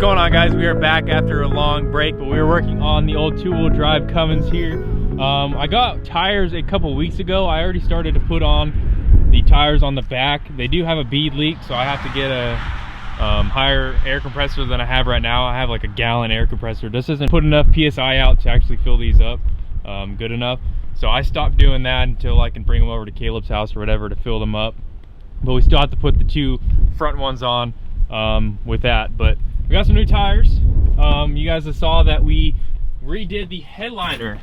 going on, guys? We are back after a long break, but we were working on the old two-wheel drive Cummins here. I got tires a couple weeks ago. I already started to put on the tires on the back. They do have a bead leak, so I have to get a higher air compressor than I have right now. I have like a gallon air compressor. This doesn't put enough PSI out to actually fill these up good enough. So I stopped doing that until I can bring them over to Caleb's house or whatever to fill them up. But we still have to put the two front ones on with that. But we got some new tires. You guys have saw that we redid the headliner.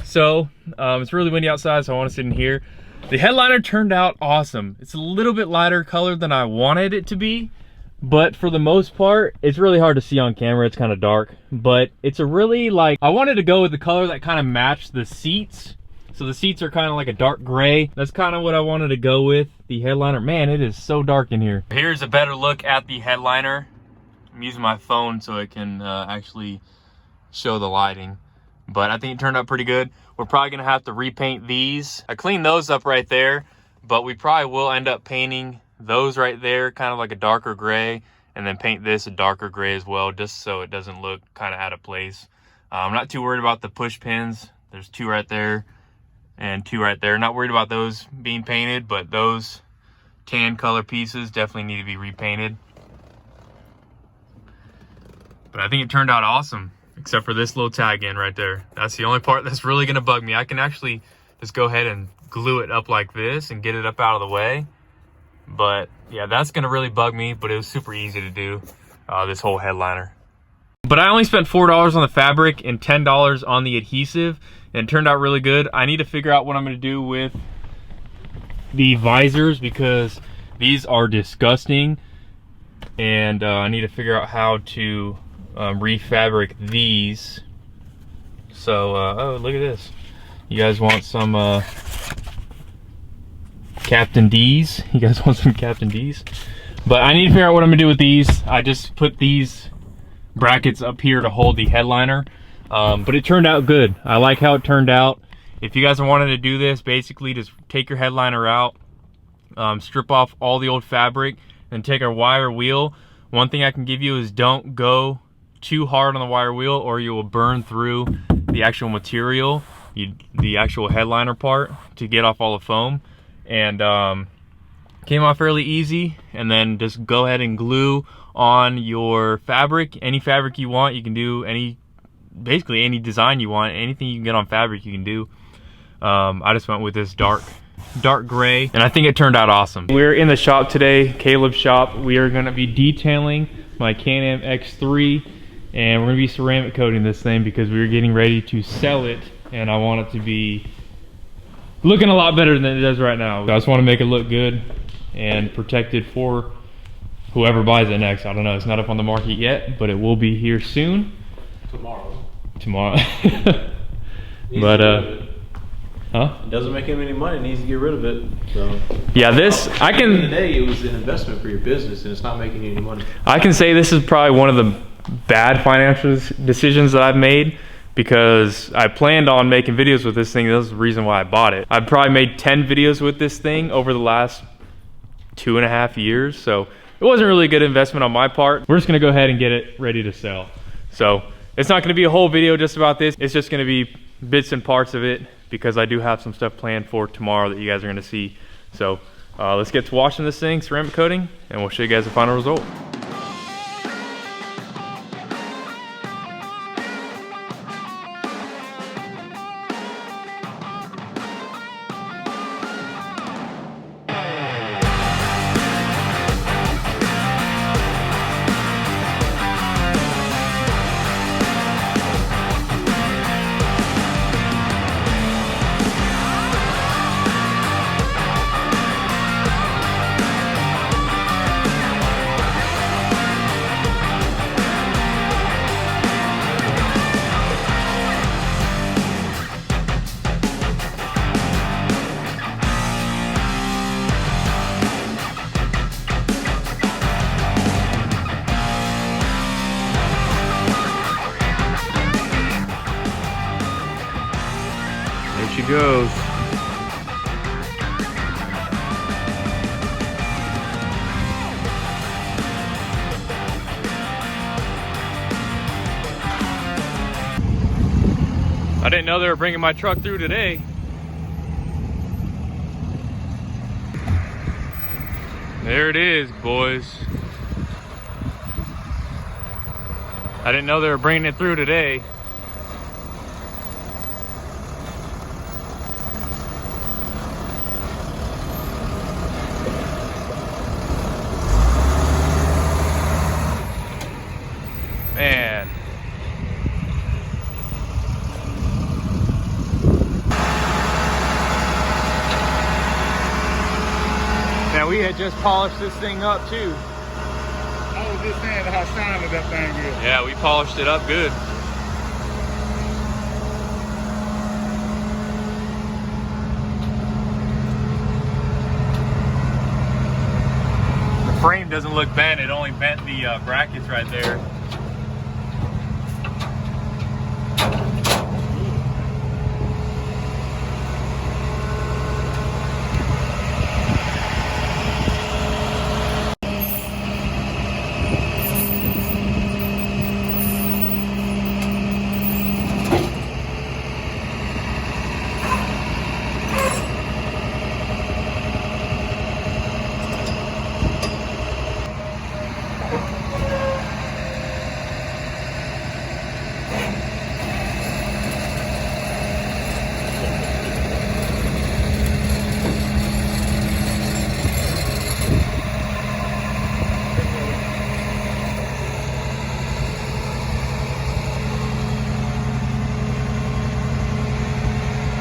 So it's really windy outside, so I want to sit in here. The headliner turned out awesome. It's a little bit lighter colored than I wanted it to be, but for the most part, it's really hard to see on camera. It's kind of dark, but it's a really I wanted to go with the color that kind of matched the seats. So the seats are kind of like a dark gray. That's kind of what I wanted to go with. The headliner, man, it is so dark in here. Here's a better look at the headliner. I'm using my phone so it can actually show the lighting, but I think it turned out pretty good. We're probably gonna have to repaint these. I cleaned those up right there, but we probably will end up painting those right there kind of like a darker gray, and then paint this a darker gray as well, just so it doesn't look kind of out of place. I'm not too worried about the push pins. There's two right there and two right there. Not worried about those being painted, but those tan color pieces definitely need to be repainted. But I think it turned out awesome, except for this little tag in right there. That's the only part that's really gonna bug me. I can actually just go ahead and glue it up like this and get it up out of the way. But yeah, that's gonna really bug me, but it was super easy to do, this whole headliner. But I only spent $4 on the fabric and $10 on the adhesive, and it turned out really good. I need to figure out what I'm gonna do with the visors, because these are disgusting, and I need to figure out how to refabric these. So oh, look at this. You guys want some Captain D's? You guys want some Captain D's? But I need to figure out what I'm gonna do with these. I just put these brackets up here to hold the headliner, but it turned out good. I like how it turned out. If you guys are wanting to do this, basically just take your headliner out, strip off all the old fabric, and take a wire wheel. One thing I can give you is don't go too hard on the wire wheel, or you will burn through the actual material, the actual headliner part, to get off all the foam. And came off fairly easy. And then just go ahead and glue on your fabric, any fabric you want. You can do basically any design you want. Anything you can get on fabric you can do. I just went with this dark gray, and I think it turned out awesome. We're in the shop today, Caleb's shop. We are gonna be detailing my Can-Am X3, and we're gonna be ceramic coating this thing because we're getting ready to sell it, and I want it to be looking a lot better than it does right now. I just want to make it look good and protected for whoever buys it next. I don't know, it's not up on the market yet, but it will be here soon. Tomorrow. But huh? It doesn't make him any money, it needs to get rid of it. So yeah, this I can. At the end of the day, it was an investment for your business, and it's not making you any money. I can say this is probably one of the bad financial decisions that I've made, because I planned on making videos with this thing. That's the reason why I bought it. I've probably made 10 videos with this thing over the last 2.5 years, so it wasn't really a good investment on my part. We're just gonna go ahead and get it ready to sell. So it's not gonna be a whole video just about this. It's just gonna be bits and parts of it, because I do have some stuff planned for tomorrow that you guys are gonna see. So let's get to washing this thing, ceramic coating, and we'll show you guys the final result. She goes. I didn't know they were bringing my truck through today. There it is, boys. I didn't know they were bringing it through today. Man. Now we had just polished this thing up too. I was just saying how shiny that thing is. Yeah, we polished it up good. The frame doesn't look bent, it only bent the brackets right there.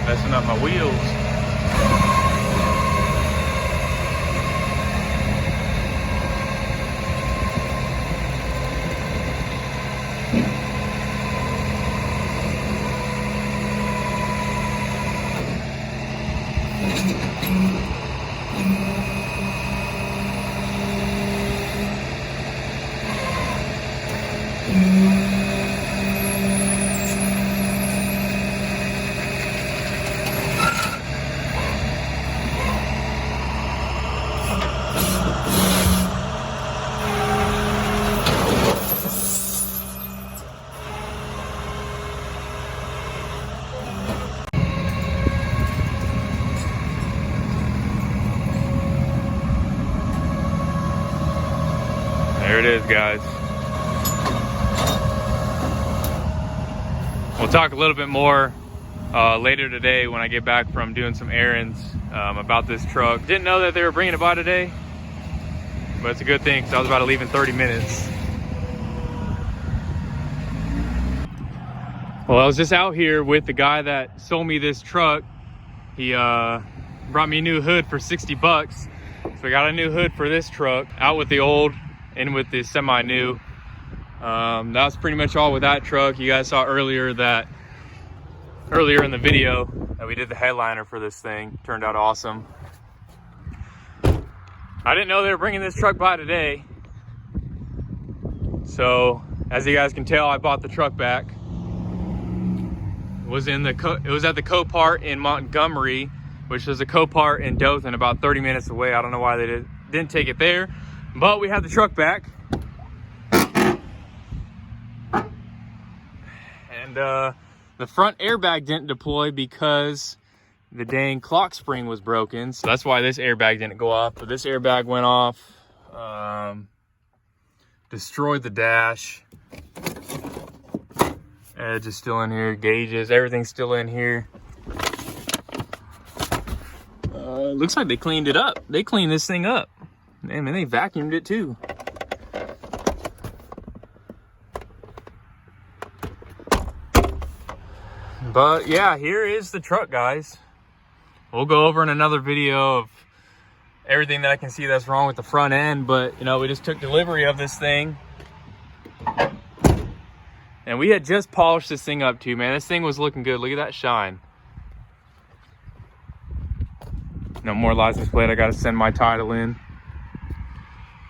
Messing up my wheels. There it is, guys. We'll talk a little bit more later today when I get back from doing some errands about this truck. Didn't know that they were bringing it by today, but it's a good thing because I was about to leave in 30 minutes. Well, I was just out here with the guy that sold me this truck. He brought me a new hood for 60 bucks. So I got a new hood for this truck, out with the old, in with the semi-new. That's pretty much all with that truck. You guys saw earlier in the video that we did the headliner for this thing. Turned out awesome. I didn't know they were bringing this truck by today. So as you guys can tell, I bought the truck back. It was at the Copart in Montgomery, which is a Copart in Dothan, about 30 minutes away. I don't know why they didn't take it there, but we have the truck back. And the front airbag didn't deploy because the dang clock spring was broken. So that's why this airbag didn't go off, but this airbag went off. Destroyed the dash. Edge is still in here, gauges, everything's still in here. Looks like they cleaned it up. They cleaned this thing up. Man, they vacuumed it too. But yeah, here is the truck, guys. We'll go over in another video of everything that I can see that's wrong with the front end, but you know, we just took delivery of this thing. And we had just polished this thing up too, man. This thing was looking good. Look at that shine. No more license plate. I got to send my title in.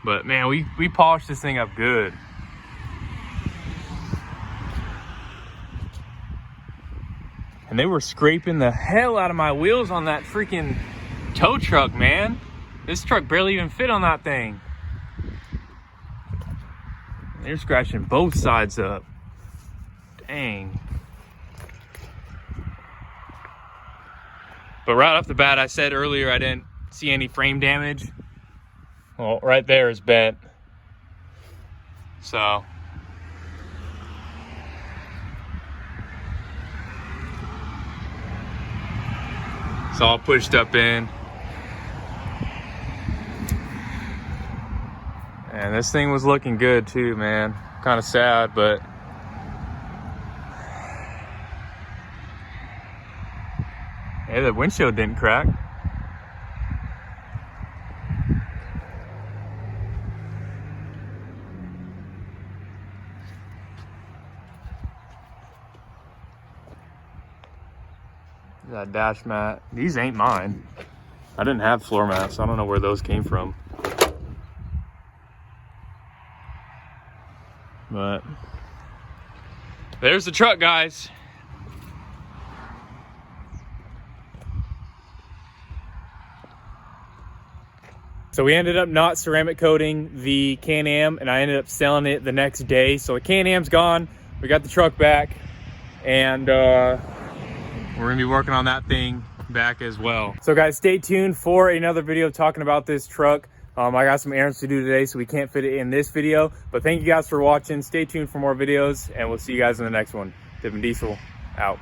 But man, we polished this thing up good. And they were scraping the hell out of my wheels on that freaking tow truck, man. This truck barely even fit on that thing. They're scratching both sides up. Dang. But right off the bat, I said earlier I didn't see any frame damage. Well, right there is bent. So it's all pushed up in. And this thing was looking good too, man. Kind of sad, but hey, the windshield didn't crack. That dash mat. These ain't mine. I didn't have floor mats. I don't know where those came from. But there's the truck, guys. So we ended up not ceramic coating the Can-Am, and I ended up selling it the next day. So the Can-Am's gone. We got the truck back, and we're gonna be working on that thing back as well. So guys, stay tuned for another video talking about this truck. I got some errands to do today, so we can't fit it in this video. But thank you guys for watching. Stay tuned for more videos, and we'll see you guys in the next one. Dippin' Diesel.